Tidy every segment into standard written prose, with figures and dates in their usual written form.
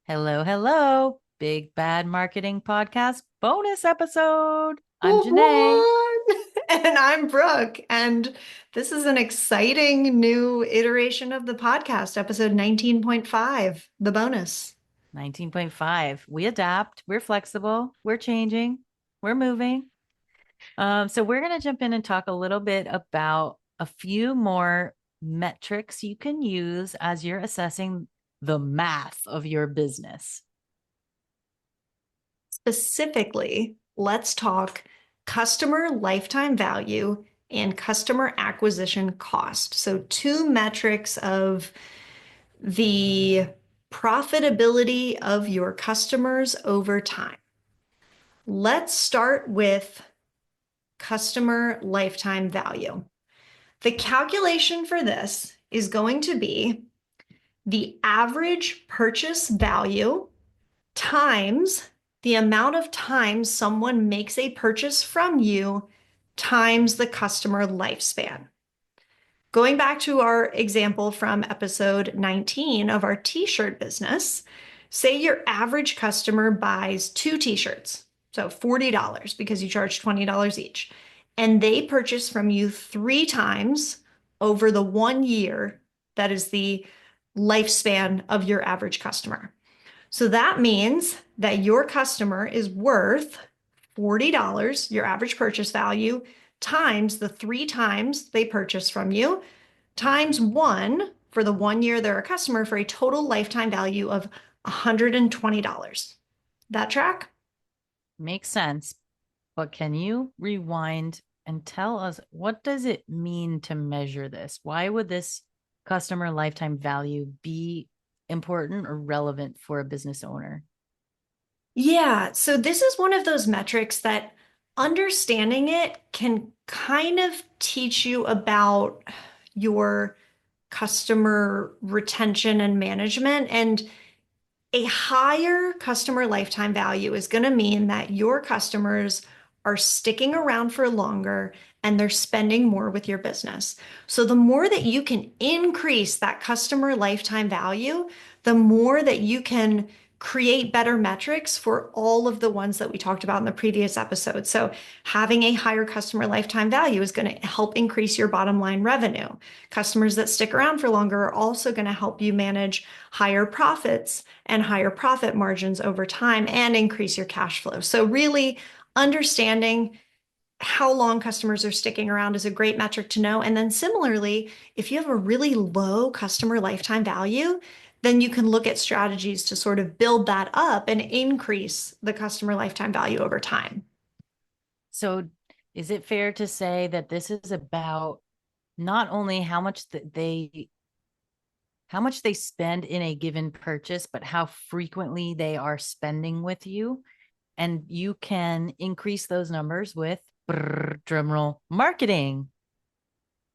Hello, hello. Big Bad Marketing Podcast bonus episode. I'm Janae. What? And I'm Brooke. And this is an exciting new iteration of the podcast, episode 19.5, the bonus. 19.5. We adapt, we're flexible, we're changing, we're moving. So we're going to jump in and talk a little bit about a few more metrics you can use as you're assessing the math of your business. Specifically, let's talk customer lifetime value and customer acquisition cost. So, two metrics of the profitability of your customers over time. Let's start with customer lifetime value. The calculation for this is going to be the average purchase value times the amount of time someone makes a purchase from you times the customer lifespan. Going back to our example from episode 19 of our t-shirt business, say your average customer buys two t-shirts, so $40 because you charge $20 each, and they purchase from you three times over the 1 year that is the lifespan of your average customer. So that means that your customer is worth $40, your average purchase value, times the three times they purchase from you, times one for the 1 year they're a customer for a total lifetime value of $120. That track? Makes sense. But can you rewind and tell us what does it mean to measure this? Why would this customer lifetime value be important or relevant for a business owner? Yeah, so this is one of those metrics that understanding it can kind of teach you about your customer retention and management. And a higher customer lifetime value is going to mean that your customers are sticking around for longer and they're spending more with your business. So the more that you can increase that customer lifetime value, the more that you can create better metrics for all of the ones that we talked about in the previous episode. So having a higher customer lifetime value is going to help increase your bottom line revenue. Customers that stick around for longer are also going to help you manage higher profits and higher profit margins over time and increase your cash flow. So really understanding how long customers are sticking around is a great metric to know. And then similarly, if you have a really low customer lifetime value, then you can look at strategies to sort of build that up and increase the customer lifetime value over time. So, is it fair to say that this is about not only how much they spend in a given purchase, but how frequently they are spending with you? And you can increase those numbers with drumroll marketing.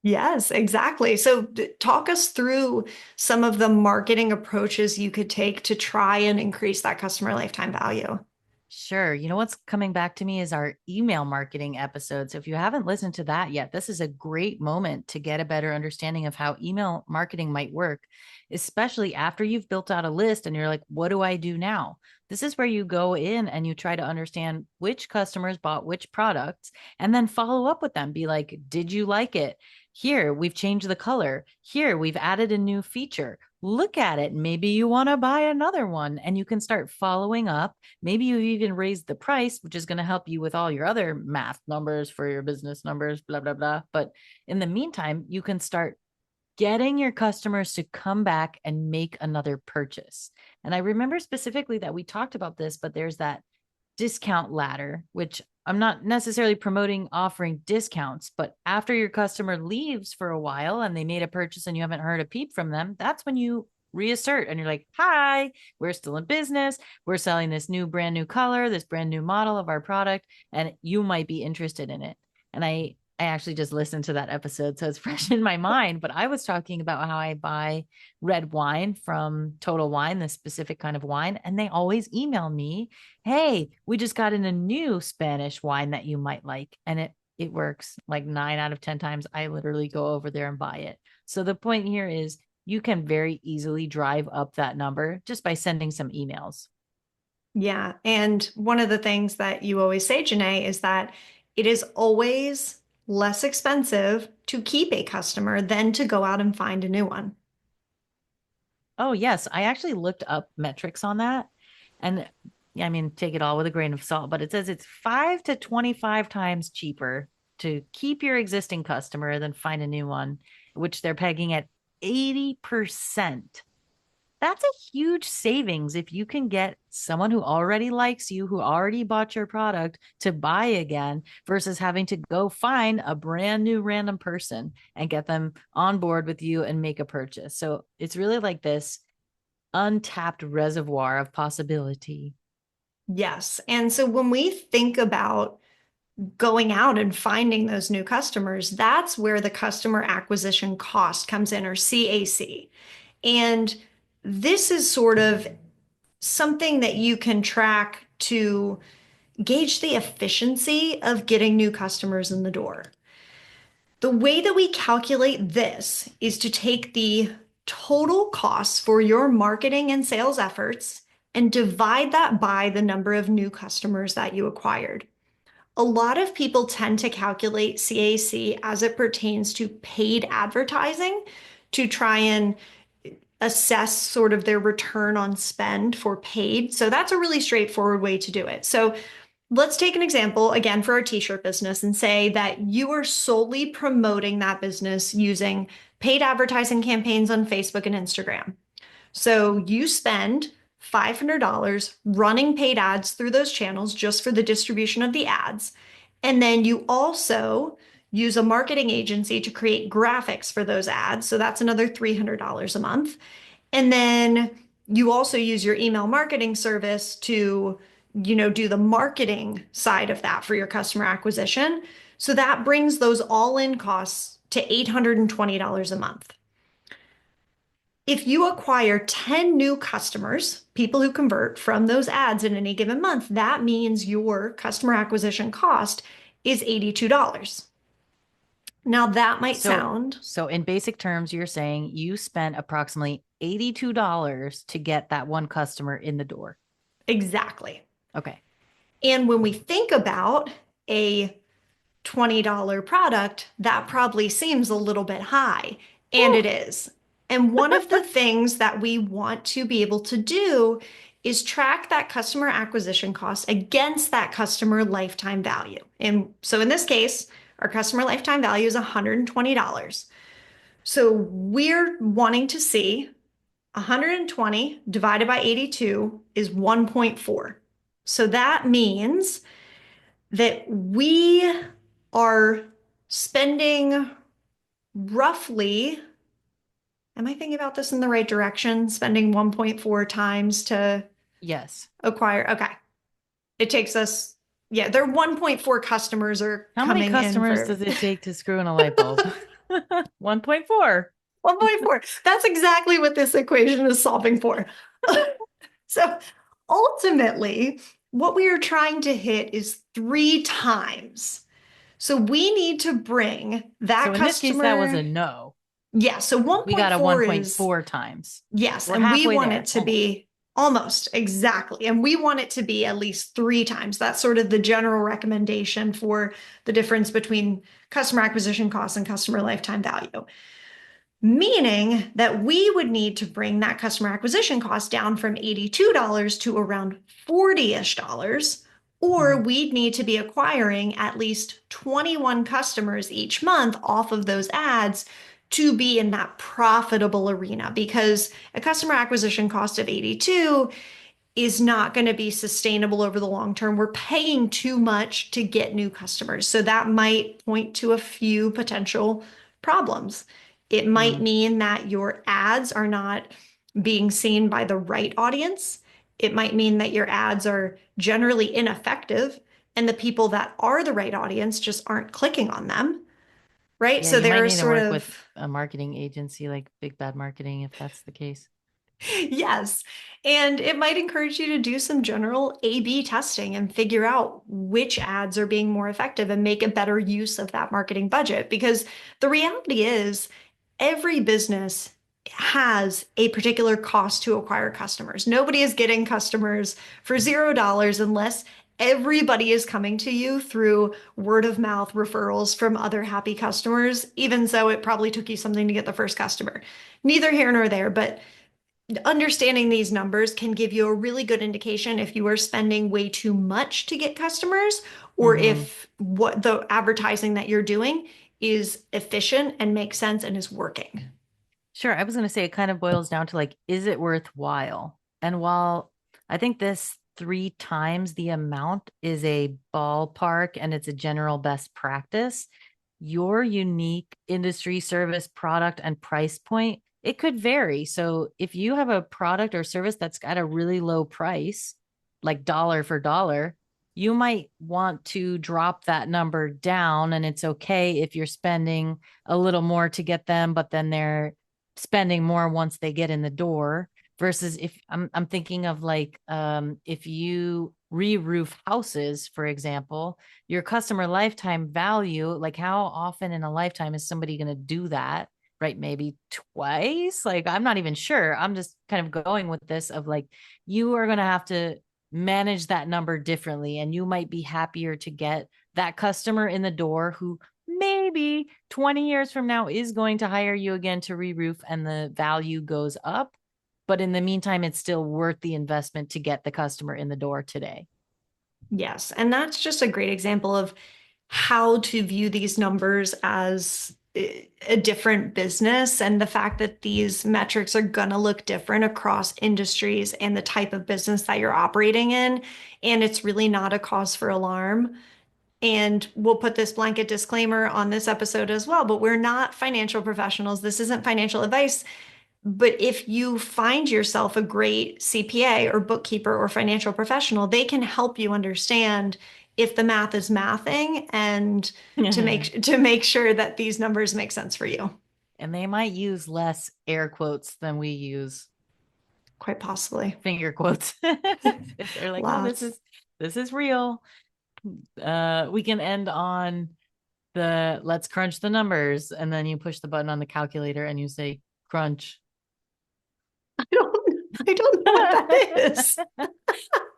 Yes, exactly. So talk us through some of the marketing approaches you could take to try and increase that customer lifetime value. Sure. You know what's coming back to me is our email marketing episode. So if you haven't listened to that yet, this is a great moment to get a better understanding of how email marketing might work, especially after you've built out a list and you're like, what do I do now? This is where you go in and you try to understand which customers bought which products and then follow up with them. Be like, did you like it? Here, we've changed the color. Here, we've added a new feature. Look at it. Maybe you want to buy another one and you can start following up. Maybe you even raised the price, which is going to help you with all your other math numbers for your business numbers, blah, blah, blah. But in the meantime, you can start getting your customers to come back and make another purchase. And I remember specifically that we talked about this, but there's that discount ladder, which I'm not necessarily promoting offering discounts, but after your customer leaves for a while and they made a purchase and you haven't heard a peep from them, that's when you reassert and you're like, hi, we're still in business. We're selling this new brand new color, this brand new model of our product, and you might be interested in it. And I actually just listened to that episode, so it's fresh in my mind. But I was talking about how I buy red wine from Total Wine, this specific kind of wine, and they always email me, hey, we just got in a new Spanish wine that you might like. And it works like 9 out of 10 times. I literally go over there and buy it. So the point here is you can very easily drive up that number just by sending some emails. Yeah. And one of the things that you always say, Janae, is that it is always less expensive to keep a customer than to go out and find a new one. Oh, yes. I actually looked up metrics on that. And I mean, take it all with a grain of salt, but it says it's 5 to 25 times cheaper to keep your existing customer than find a new one, which they're pegging at 80%. That's a huge savings if you can get someone who already likes you, who already bought your product to buy again versus having to go find a brand new random person and get them on board with you and make a purchase. So it's really like this untapped reservoir of possibility. Yes. And so when we think about going out and finding those new customers, that's where the customer acquisition cost comes in, or CAC. And this is sort of something that you can track to gauge the efficiency of getting new customers in the door. The way that we calculate this is to take the total costs for your marketing and sales efforts and divide that by the number of new customers that you acquired. A lot of people tend to calculate CAC as it pertains to paid advertising to try and assess sort of their return on spend for paid. So that's a really straightforward way to do it. So let's take an example again for our t-shirt business and say that you are solely promoting that business using paid advertising campaigns on Facebook and Instagram. So you spend $500 running paid ads through those channels just for the distribution of the ads. And then you also use a marketing agency to create graphics for those ads. So that's another $300 a month. And then you also use your email marketing service to, do the marketing side of that for your customer acquisition. So that brings those all-in costs to $820 a month. If you acquire 10 new customers, people who convert from those ads in any given month, that means your customer acquisition cost is $82. Now that might So, sound so in basic terms, you're saying you spent approximately $82 to get that one customer in the door. exactly. Okay. And when we think about a $20 product, that probably seems a little bit high, and Whew. it is. And one of the things that we want to be able to do is track that customer acquisition cost against that customer lifetime value. And so in this case, our customer lifetime value is $120. So we're wanting to see 120 divided by 82 is 1.4. So that means that we are spending roughly, am I thinking about this in the right direction? Spending 1.4 times to Yes. acquire. Okay. It takes us, yeah, their 1.4 customers are How many coming in customers for does it take to screw in a light bulb? 1.4. 1.4. That's exactly what this equation is solving for. So ultimately, what we are trying to hit is 3 times. So we need to bring that So in this case, that was customer. a no. Yeah, so We got a 1.4 is, 1.4 times. yes, We're and we halfway want it there, to almost. be almost exactly. And we want it to be at least 3 times. That's sort of the general recommendation for the difference between customer acquisition costs and customer lifetime value. Meaning that we would need to bring that customer acquisition cost down from $82 to around $40-ish, or Mhm. we'd need to be acquiring at least 21 customers each month off of those ads to be in that profitable arena, because a customer acquisition cost of 82 is not going to be sustainable over the long term. We're paying too much to get new customers. So that might point to a few potential problems. It might Mm. mean that your ads are not being seen by the right audience. It might mean that your ads are generally ineffective and the people that are the right audience just aren't clicking on them, right? Yeah, So you might there are need to sort work with of a marketing agency like Big Bad Marketing if that's the case. yes. And it might encourage you to do some general A/B testing and figure out which ads are being more effective and make a better use of that marketing budget. Because the reality is, every business has a particular cost to acquire customers. Nobody is getting customers for $0 unless everybody is coming to you through word of mouth referrals from other happy customers. Even so, it probably took you something to get the first customer. Neither here nor there, but understanding these numbers can give you a really good indication if you are spending way too much to get customers or Mm-hmm. if what the advertising that you're doing is efficient and makes sense and is working. Sure. I was going to say it kind of boils down to like, is it worthwhile? And while I think this 3 times the amount is a ballpark and it's a general best practice, your unique industry, service, product, and price point, it could vary. So if you have a product or service that's got a really low price, like dollar for dollar, you might want to drop that number down. And it's okay if you're spending a little more to get them, but then they're spending more once they get in the door versus if I'm thinking of like if you re-roof houses, for example, your customer lifetime value, like how often in a lifetime is somebody going to do that? Right, maybe twice. Like I'm not even sure. I'm just kind of going with this of like you are going to have to manage that number differently and you might be happier to get that customer in the door who maybe 20 years from now is going to hire you again to re-roof and the value goes up. But in the meantime, it's still worth the investment to get the customer in the door today. Yes, and that's just a great example of how to view these numbers as a different business and the fact that these metrics are going to look different across industries and the type of business that you're operating in. And it's really not a cause for alarm. And we'll put this blanket disclaimer on this episode as well, but we're not financial professionals. This isn't financial advice. But if you find yourself a great CPA or bookkeeper or financial professional, they can help you understand if the math is mathing and And to make sure that these numbers make sense for you. they might use less air quotes than we use Quite possibly. finger quotes. If they're like, no, this Lots. is this is real. We can end on the let's crunch the numbers. And then you push the button on the calculator and you say crunch. I don't know what that is.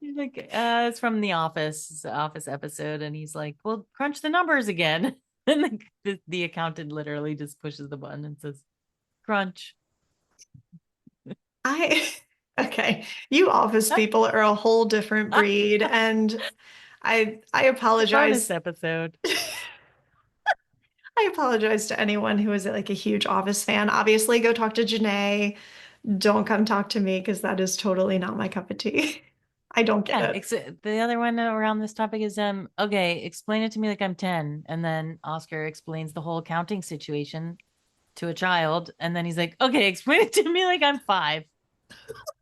He's like, it's from the office episode. And he's like, well, crunch the numbers again. And the accountant literally just pushes the button and says, crunch. I okay. You office people are a whole different breed, and I Bonus apologize. episode. I apologize to anyone who is like a huge Office fan. Obviously, go talk to Janae. Don't come talk to me because that is totally not my cup of tea. I don't get Yeah. it. The other one around this topic is okay, explain it to me like I'm 10. And then Oscar explains the whole accounting situation to a child. And then he's like, okay, explain it to me like I'm 5.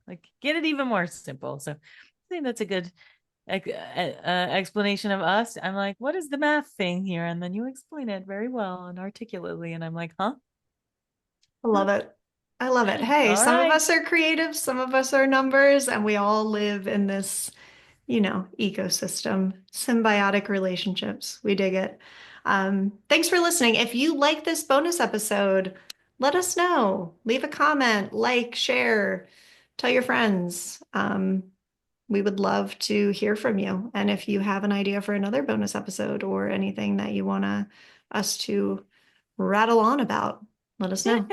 Like get it even more simple. So I think that's a good explanation of us. I'm like, what is the math thing here? And then you explain it very well and articulately. And I'm like, huh? I love it. I love it. Hey, All some of right. us are creative, some of us are numbers, and we all live in this, ecosystem, symbiotic relationships. We dig it. Thanks for listening. If you like this bonus episode, let us know. Leave a comment, like, share, tell your friends. We would love to hear from you. And if you have an idea for another bonus episode or anything that you want us to rattle on about, let us know.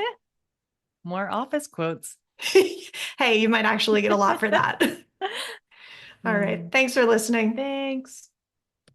More office quotes. Hey, you might actually get a lot for that. All right. Mm, Thanks for listening. thanks.